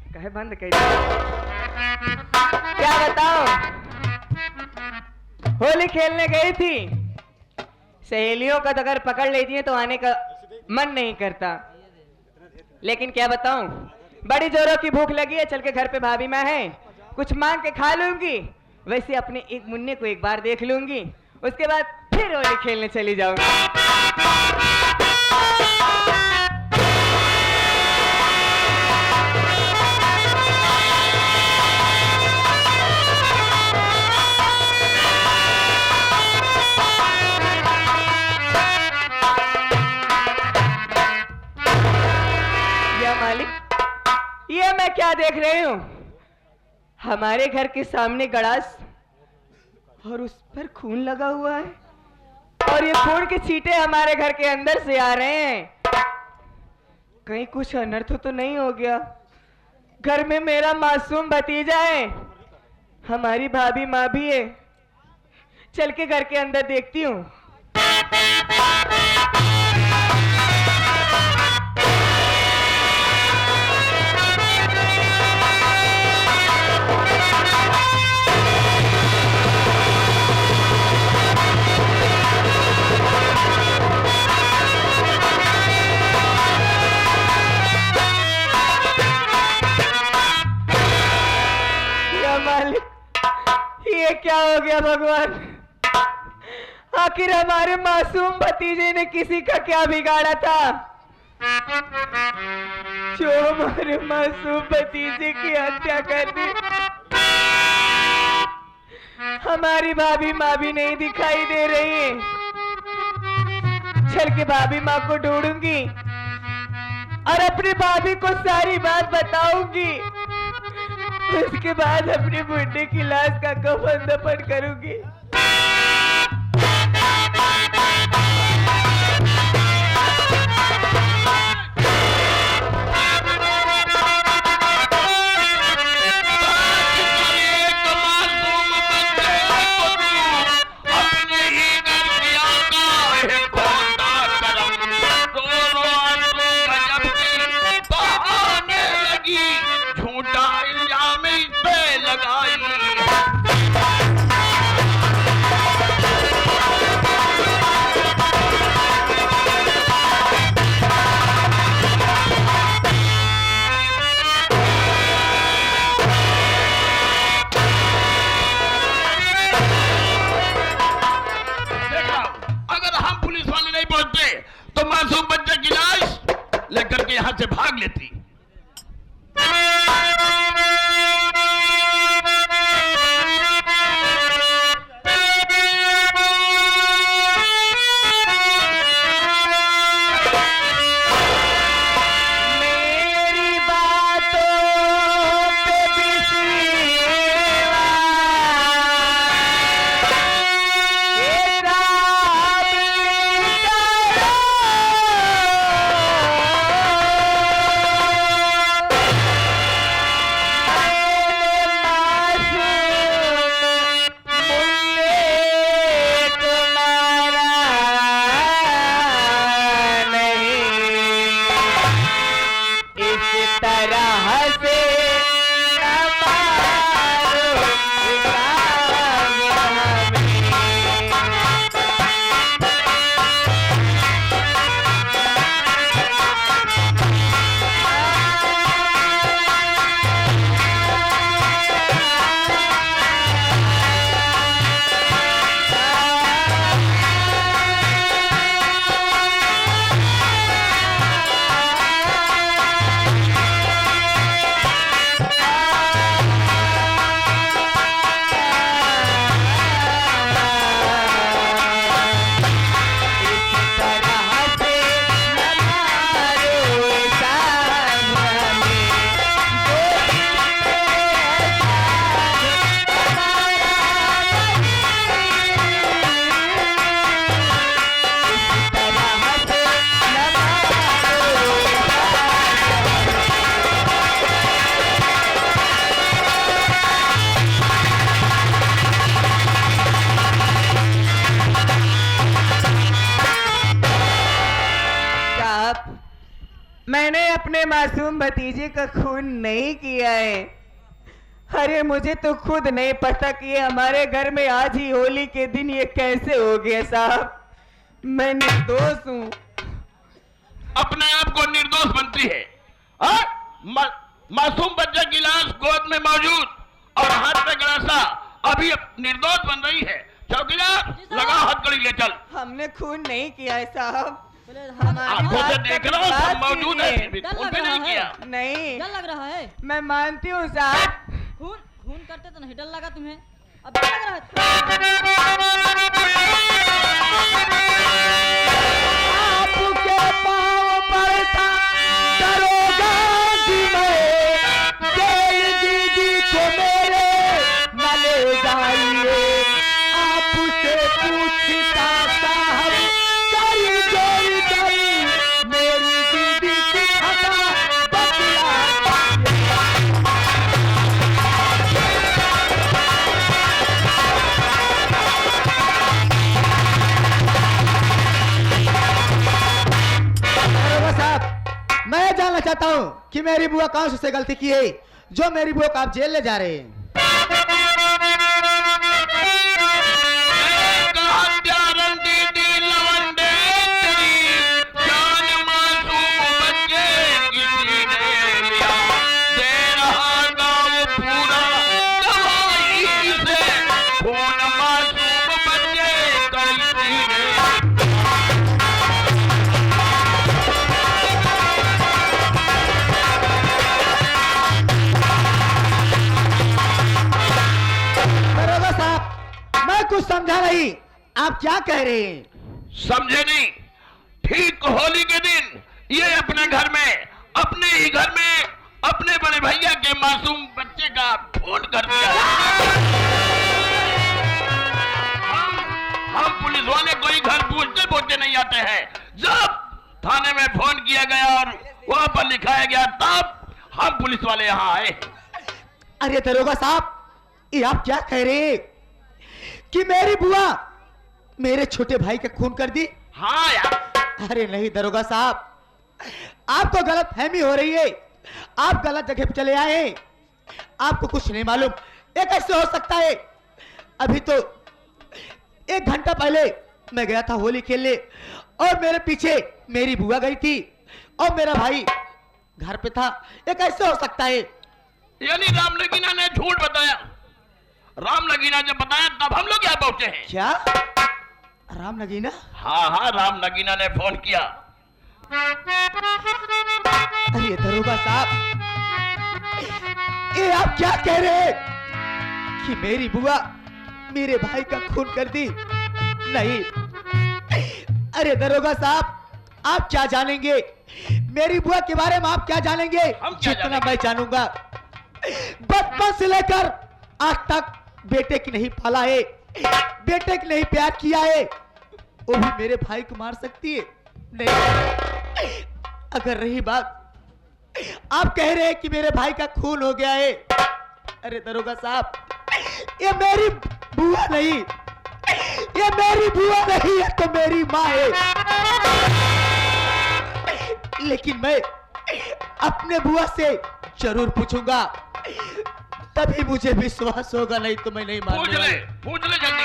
कहे बंद कर क्या बताओ, होली खेलने गई थी, सहेलियों का तो अगर पकड़ लेती है तो आने का मन नहीं करता, लेकिन क्या बताऊं, बड़ी जोरों की भूख लगी है, चल के घर पे भाभी माँ है, कुछ मांग के खा लूंगी, वैसे अपने एक मुन्ने को एक बार देख लूंगी, उसके बाद फिर होली खेलने चली जाऊंगी। ये मैं क्या देख रही हूं, हमारे घर के सामने गड़ास और उस पर खून लगा हुआ है, और ये खून के छींटे हमारे घर के अंदर से आ रहे हैं। कहीं कुछ अनर्थ तो नहीं हो गया, घर में मेरा मासूम भतीजा है, हमारी भाभी माँ भी है, चल के घर के अंदर देखती हूँ। ये क्या हो गया भगवान, आखिर हमारे मासूम भतीजे ने किसी का क्या बिगाड़ा था जो हमारे मासूम भतीजे की हत्या कर दी। हमारी भाभी माँ भी नहीं दिखाई दे रही है, चल के भाभी माँ को ढूंढूंगी और अपनी भाभी को सारी बात बताऊंगी, उसके बाद अपनी बुड्ढे की लाश का कफन दफन करूंगी। लेकर के यहां से भाग लेती। अपने मासूम भतीजे का खून नहीं किया है। अरे मुझे तो खुद नहीं पता कि ये हमारे घर में आज ही होली के दिन ये कैसे हो गया साहब। मैं निर्दोष हूँ। अपने आप को निर्दोष बनती है। मासूम बच्चे की लाश गोद में मौजूद और हाथ पे गलासा, अभी निर्दोष बन रही है। चौकीदार लगा हथकड़ी ले चल। हमने खून नहीं किया है साहब। आंखों से देख रहा हूँ, सब मौजूद है, खून भी नहीं किया। नहीं डर लग रहा है। मैं मानती हूँ साहब। खून खून करते तो नहीं डर लगा तुम्हें, अब डर लग रहा आपके पाँव पड़ता दरोगा जी में, जेल दीदी को मेरे न ले जाइए। आपसे पूछता साहब करी जोरी करी, मेरी दीदी की खता बतला। मैं जानना चाहता हूँ कि मेरी बुआ कौन से गलती की है जो मेरी बुआ को आप जेल ले जा रहे हैं। कुछ समझा नहीं, आप क्या कह रहे हैं? समझे नहीं? ठीक होली के दिन ये अपने घर में, अपने ही घर में अपने बड़े भैया के मासूम बच्चे का खून कर दिया। हम पुलिस वाले कोई घर पूछते नहीं आते हैं। जब थाने में फोन किया गया और वहां पर लिखाया गया तब हम पुलिस वाले यहाँ आए। अरे दरोगा साहब, ये आप क्या कह रहे हैं कि मेरी बुआ मेरे छोटे भाई का खून कर दी? हाँ यार। अरे नहीं दरोगा साहब, आपको गलत फहमी हो रही है। आप गलत जगह पे चले आए हैं, आपको कुछ नहीं मालूम। ये कैसे हो सकता है? अभी तो 1 घंटा पहले मैं गया था होली खेलने और मेरे पीछे मेरी बुआ गई थी और मेरा भाई घर पे था। ये कैसे हो सकता है? यानी राम लगीना ने झूठ बताया। राम लगीना जब बताया तब हम लोग यहाँ पहुंचे हैं। क्या राम लगीना? हाँ हाँ, राम लगीना ने फोन किया। अरे दरोगा साहब, ये आप क्या कह रहे हैं कि मेरी बुआ मेरे भाई का खून कर दी? नहीं। अरे दरोगा साहब, आप क्या जानेंगे मेरी बुआ के बारे में? आप क्या जानेंगे? जितना मैं जानूंगा। बचपन से लेकर आज तक बेटे की नहीं पाला है, बेटे की नहीं प्यार किया है, वो भी मेरे भाई को मार सकती है? नहीं। अगर रही बात आप कह रहे हैं कि मेरे भाई का खून हो गया है, अरे दरोगा साहब, ये मेरी बुआ नहीं, ये मेरी बुआ नहीं है तो मेरी माँ है। लेकिन मैं अपने बुआ से जरूर पूछूंगा, तभी मुझे विश्वास होगा, नहीं तो मैं नहीं मानूंगा। पूछ ले जल्दी।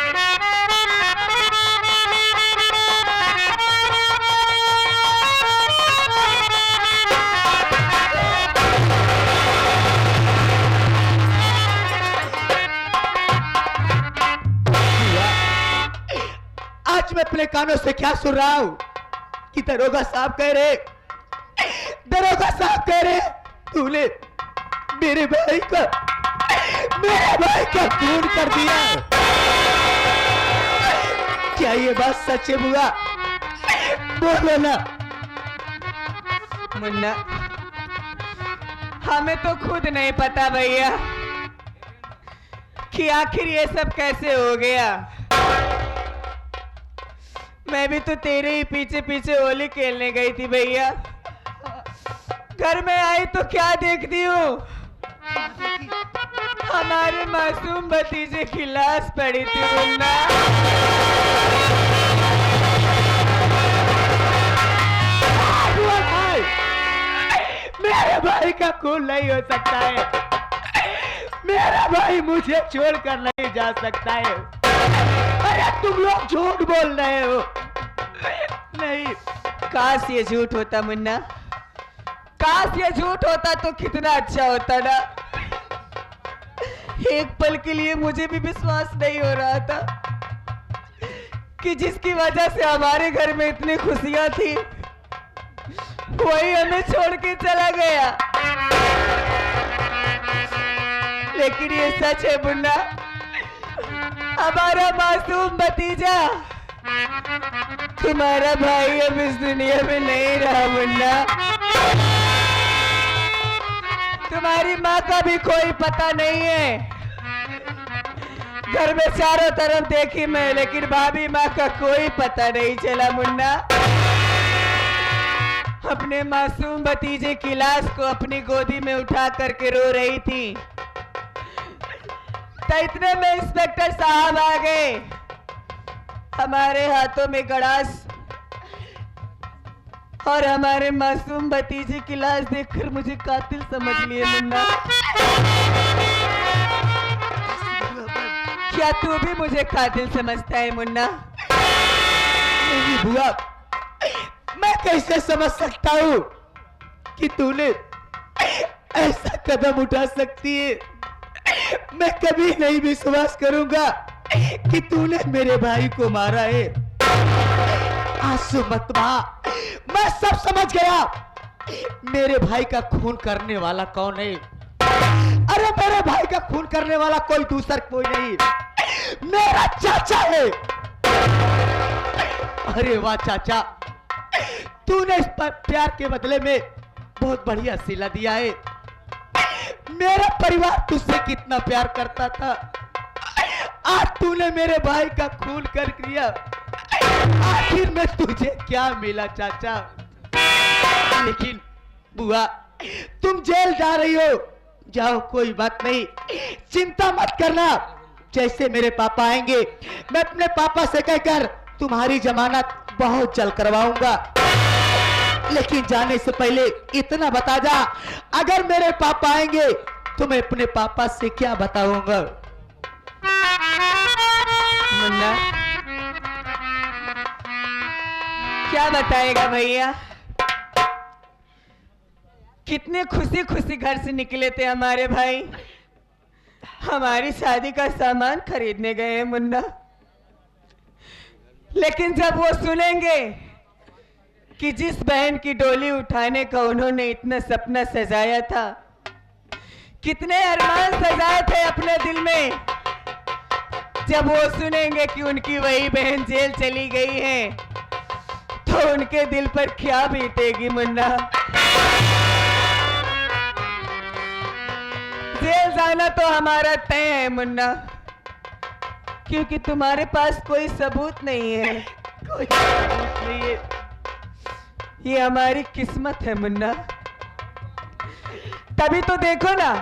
आज मैं अपने कानों से क्या सुन रहा हूं कि दरोगा साहब कह रहे, दरोगा साहब कह रहे तूने मेरे भाई का खून कर दिया। क्या ये बात सच है बुआ? बोलो ना। मुन्ना, हमें तो खुद नहीं पता भैया कि आखिर ये सब कैसे हो गया। मैं भी तो तेरे ही पीछे पीछे होली खेलने गई थी भैया। घर में आई तो क्या देखती हूँ, हमारे मासूम भतीजे की लाश पड़ी थी मुन्ना। मेरे भाई का खून नहीं हो सकता है। मेरा भाई मुझे छोड़कर नहीं जा सकता है। अरे तुम लोग झूठ बोल रहे हो। नहीं, काश ये झूठ होता मुन्ना, काश ये झूठ होता तो कितना अच्छा होता ना। एक पल के लिए मुझे भी विश्वास नहीं हो रहा था कि जिसकी वजह से हमारे घर में इतनी खुशियां थी वही हमें छोड़ के चला गया। लेकिन ये सच है मुन्ना, हमारा मासूम भतीजा तुम्हारा भाई अब इस दुनिया में नहीं रहा मुन्ना। तुम्हारी माँ का भी कोई पता नहीं है। घर में चारों तरफ देखी मैं, लेकिन भाभी माँ का कोई पता नहीं चला मुन्ना। अपने मासूम भतीजे की लाश को अपनी गोदी में उठा करके रो रही थी, तो इतने में इंस्पेक्टर साहब आ गए। हमारे हाथों में गड़ास और हमारे मासूम भतीजे की लाश देखकर मुझे कातिल समझ लिए मुन्ना। क्या तू भी मुझे कातिल समझता है मुन्ना? नहीं बुआ, मैं कैसे समझ सकता हूँ कि तूने ऐसा कदम उठा सकती है। मैं कभी नहीं विश्वास करूंगा कि तूने मेरे भाई को मारा है। आंसू मत बहा, मैं सब समझ गया। मेरे भाई का खून करने वाला कौन है? अरे मेरे भाई का खून करने वाला कोई दूसरा कोई नहीं, मेरा चाचा है। अरे वाह चाचा, तूने इस पर प्यार के बदले में बहुत बढ़िया सिला दिया है। मेरा परिवार तुझसे कितना प्यार करता था, आज तूने मेरे भाई का खून कर दिया। आखिर में तुझे क्या मिला चाचा? लेकिन बुआ, तुम जेल जा रही हो, जाओ कोई बात नहीं, चिंता मत करना। जैसे मेरे पापा आएंगे मैं अपने पापा से कहकर तुम्हारी जमानत बहुत जल्द करवाऊंगा। लेकिन जाने से पहले इतना बता जा, अगर मेरे पापा आएंगे तो मैं अपने पापा से क्या बताऊंगा? मुन्ना, क्या बताएगा भैया? कितने खुशी खुशी घर से निकले थे हमारे भाई, हमारी शादी का सामान खरीदने गए हैं मुन्ना। लेकिन जब वो सुनेंगे कि जिस बहन की डोली उठाने का उन्होंने इतना सपना सजाया था, कितने अरमान सजाए थे अपने दिल में, जब वो सुनेंगे कि उनकी वही बहन जेल चली गई है तो उनके दिल पर क्या बीतेगी मुन्ना? जेल जाना तो हमारा तय है मुन्ना, क्योंकि तुम्हारे पास कोई सबूत नहीं है। कोई सबूत नहीं है, ये हमारी किस्मत है मुन्ना। तभी तो देखो ना,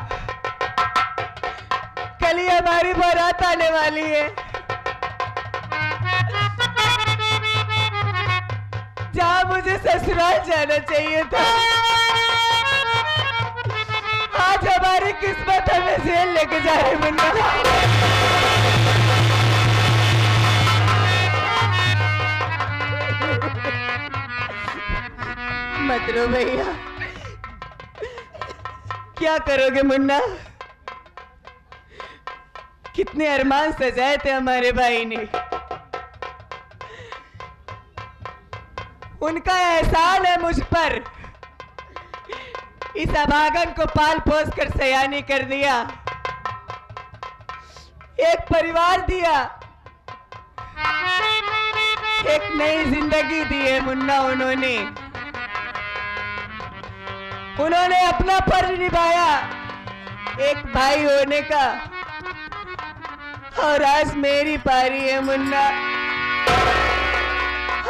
कल ही हमारी बारात आने वाली है। जहां मुझे ससुराल जाना चाहिए था, आज हमारी किस्मत हमें जेल लेके जा रही मुन्ना। मत रो भैया, क्या करोगे मुन्ना? कितने अरमान सजाए थे हमारे भाई ने, उनका एहसान है मुझ पर। इस अभागन को पाल पोस कर सयानी कर दिया, एक परिवार दिया, एक नई जिंदगी दी है मुन्ना। उन्होंने अपना फर्ज निभाया एक भाई होने का, और आज मेरी पारी है मुन्ना।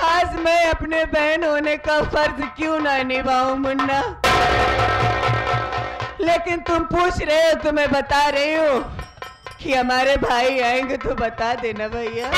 आज मैं अपने बहन होने का फर्ज क्यों ना निभाऊं मुन्ना? लेकिन तुम पूछ रहे हो तो मैं बता रही हूँ कि हमारे भाई आएंगे तो बता देना भैया।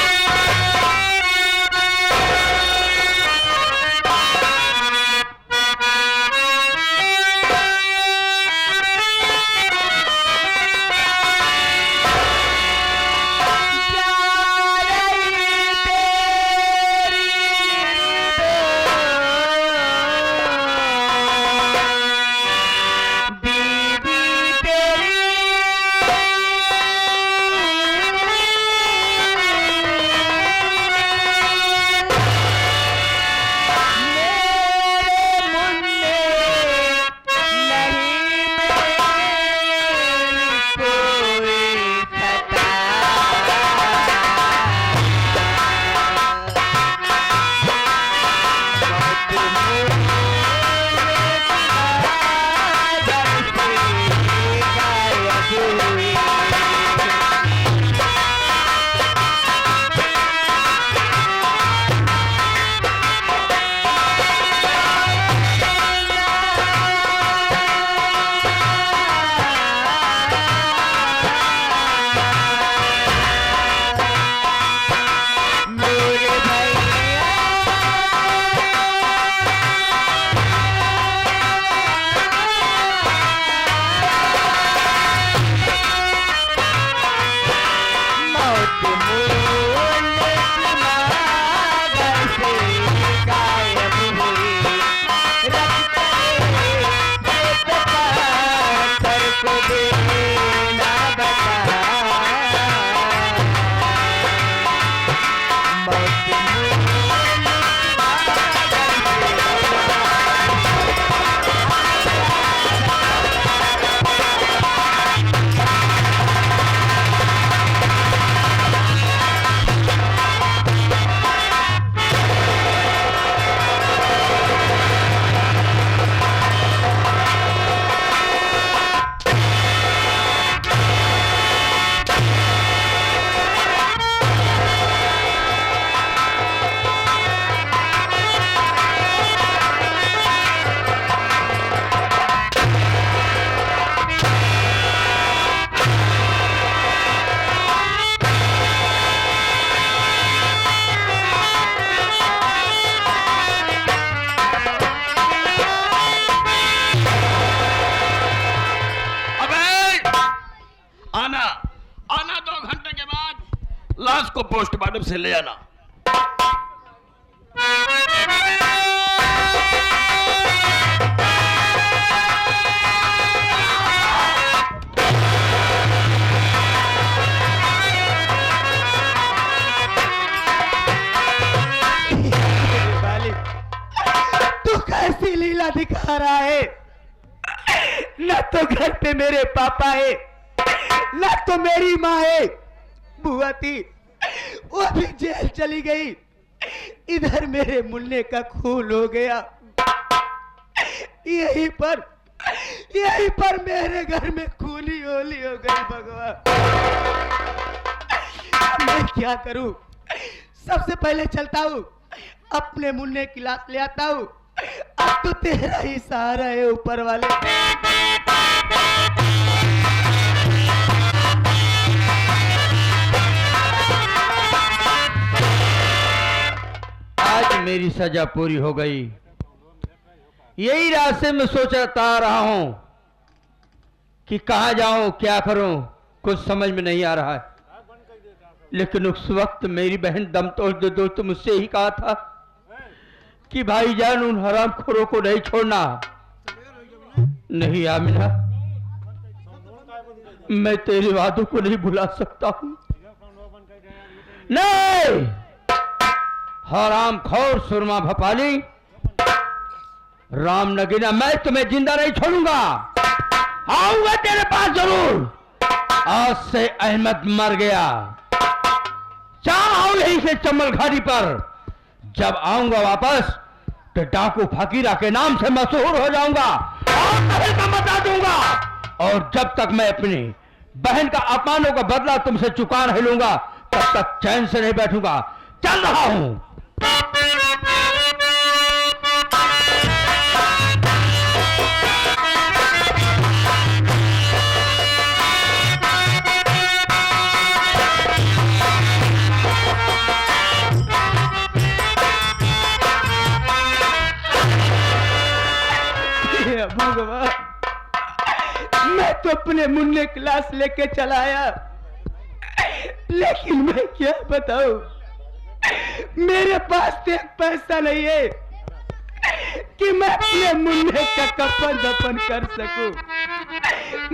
को पोस्टमार्टम से ले आना। तू कैसी लीला दिखा रहा है? न तो घर पे मेरे पापा है, न तो मेरी माँ है। बुआ थी, वो भी जेल चली गई। इधर मेरे मुन्ने का खून हो गया। यहीं पर मेरे घर में खूनी होली हो गई। भगवान, मैं क्या करूं? सबसे पहले चलता हूं, अपने मुन्ने की लाश ले आता हूं। अब तो तेरा ही सहारा है ऊपर वाले। आज मेरी सजा पूरी हो गई। यही रास्ते में सोचता रहा हूं कि कहां जाऊं, क्या करूं, कुछ समझ में नहीं आ रहा है। लेकिन उस वक्त मेरी बहन दम तोड़ दे दोस्त मुझसे ही कहा था कि भाईजान उन हरामखोरों को नहीं छोड़ना। नहीं आमिना, मैं तेरे वादों को नहीं भुला सकता हूं। नहीं, हरामखोर सुरमा भपाली, राम नगीना, मैं तुम्हें जिंदा नहीं छोड़ूंगा। आऊंगा तेरे पास जरूर। आज से अहमद मर गया। चाहो यहीं से चम्बल घाटी पर। जब आऊंगा वापस तो डाकू फकीरा के नाम से मशहूर हो जाऊंगा और कभी का बता दूंगा। और जब तक मैं अपनी बहन का अपमानों का बदला तुमसे चुका नहीं लूंगा, तब तक चैन से नहीं बैठूंगा। चल रहा हूं। भगवान, मैं तो अपने मुन्ने की लाश लेके चला आया, लेकिन मैं क्या बताऊं, मेरे पास तो एक पैसा नहीं है कि मैं अपने मुन्ने का कफन दफन कर सकूं।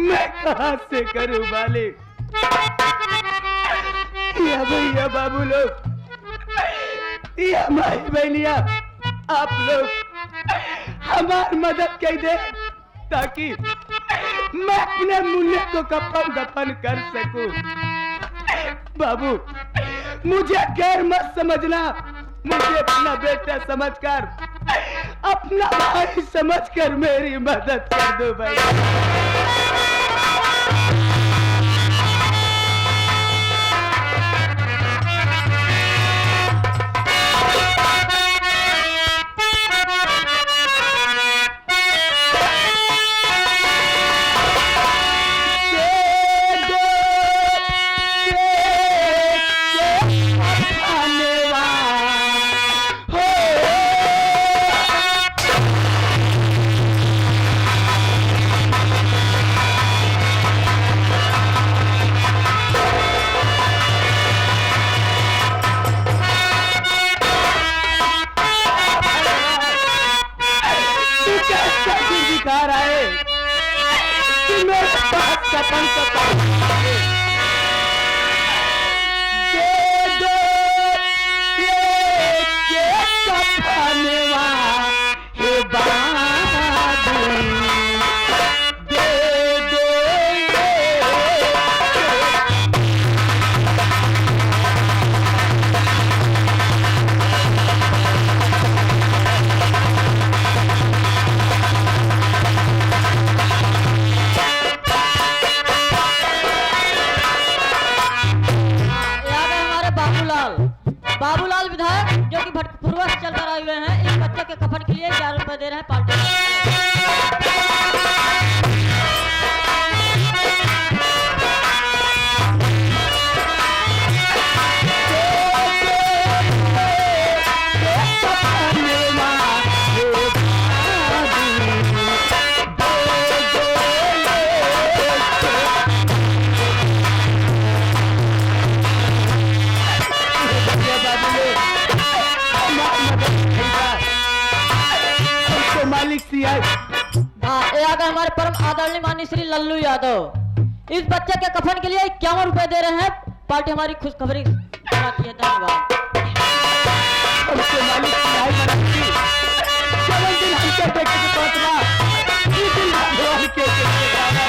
मैं कहां से करूं मालिक? या भैया बाबू लोग, या माई बहनिया, आप लोग हमारी मदद कर दे ताकि मैं अपने मुन्ने को कफन दफन कर सकूं। बाबू, मुझे गैर मत समझना, मुझे अपना बेटा समझकर, अपना भाई समझकर मेरी मदद कर दो भाई। बाबूलाल विधायक जो कि भटपूर्वा से चलकर आए हुए हैं, इस बच्चे के कफन के लिए 11 रुपए दे रहे हैं पार्टी। आदरणीय माननीय श्री लल्लू यादव इस बच्चे के कफन के लिए 51 रुपए दे रहे हैं। पार्टी हमारी खुशखबरी सुनाती है। धन्यवाद। उसके मालिक की न्याय बनाती। चलो दिन हमसे बेटे के पहुंचना, इस दिन भगवान के जाना।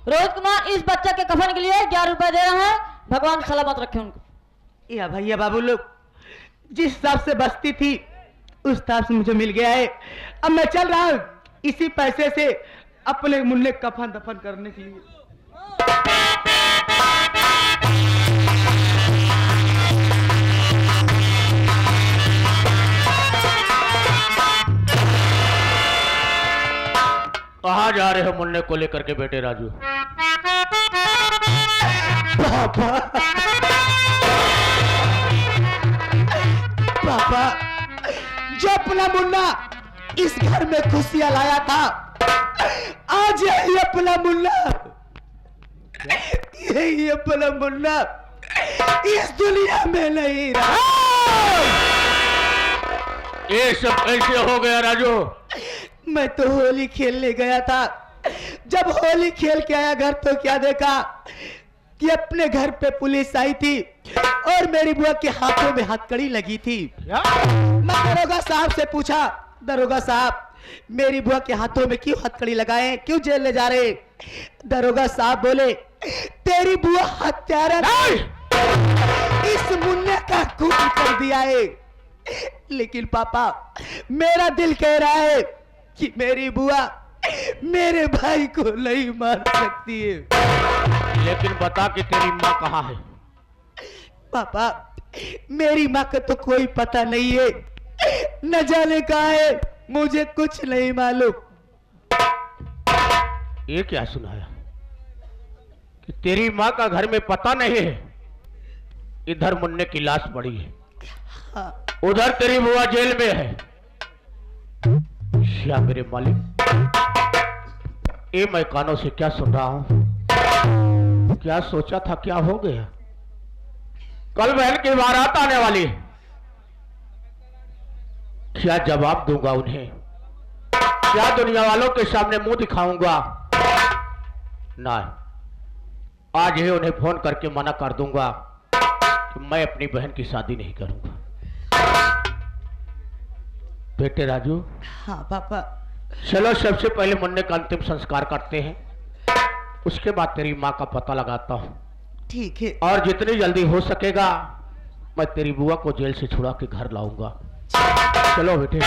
रोहित कुमार इस बच्चे के कफन के लिए 11 रुपए दे रहे हैं। भगवान सलामत रखे उनको। या भैया बाबू लोग, जिस हिसाब से बस्ती थी उस हिसाब से मुझे मिल गया है। अब मैं चल रहा हूं इसी पैसे से अपने मुन्ने कफन दफन करने के लिए। कहाँ जा रहे हो मुन्ने को लेकर के बेटे राजू? पापा, पापा, जो अपना मुन्ना इस घर में खुशियां लाया था, आज यही अपना मुन्ना, यही अपना मुन्ना इस दुनिया में नहीं रहा। ये सब कैसे हो गया राजू? मैं तो होली खेलने गया था। जब होली खेल के आया घर तो क्या देखा कि अपने घर पे पुलिस आई थी और मेरी बुआ के हाथों में हथकड़ी लगी थी। मैं दरोगा साहब से पूछा, दरोगा साहब मेरी बुआ के हाथों में क्यों हथकड़ी लगाए, क्यों जेल ले जा रहे? दरोगा साहब बोले तेरी बुआ हत्यारा इस मुन्ने का खून कर दिया है। लेकिन पापा मेरा दिल कह रहा है कि मेरी बुआ मेरे भाई को नहीं मार सकती है। लेकिन बता कि तेरी माँ कहाँ है? पापा मेरी माँ का तो कोई पता नहीं है, न जाने कहाँ है, मुझे कुछ नहीं मालूम। ये क्या सुनाया कि तेरी माँ का घर में पता नहीं है? इधर मुन्ने की लाश पड़ी है, हाँ। उधर तेरी बुआ जेल में है। या मेरे मालिक, ये मैं कानों से क्या सुन रहा हूं? क्या सोचा था क्या हो गया? कल बहन की बारात आने वाली है, क्या जवाब दूंगा उन्हें? क्या दुनिया वालों के सामने मुंह दिखाऊंगा? ना, आज ही उन्हें फोन करके मना कर दूंगा कि मैं अपनी बहन की शादी नहीं करूंगा। बेटे राजू, हाँ पापा। चलो सबसे पहले मुन्ने का अंतिम संस्कार करते हैं, उसके बाद तेरी माँ का पता लगाता हूँ। ठीक है। और जितनी जल्दी हो सकेगा मैं तेरी बुआ को जेल से छुड़ा के घर लाऊंगा। चलो बेटे।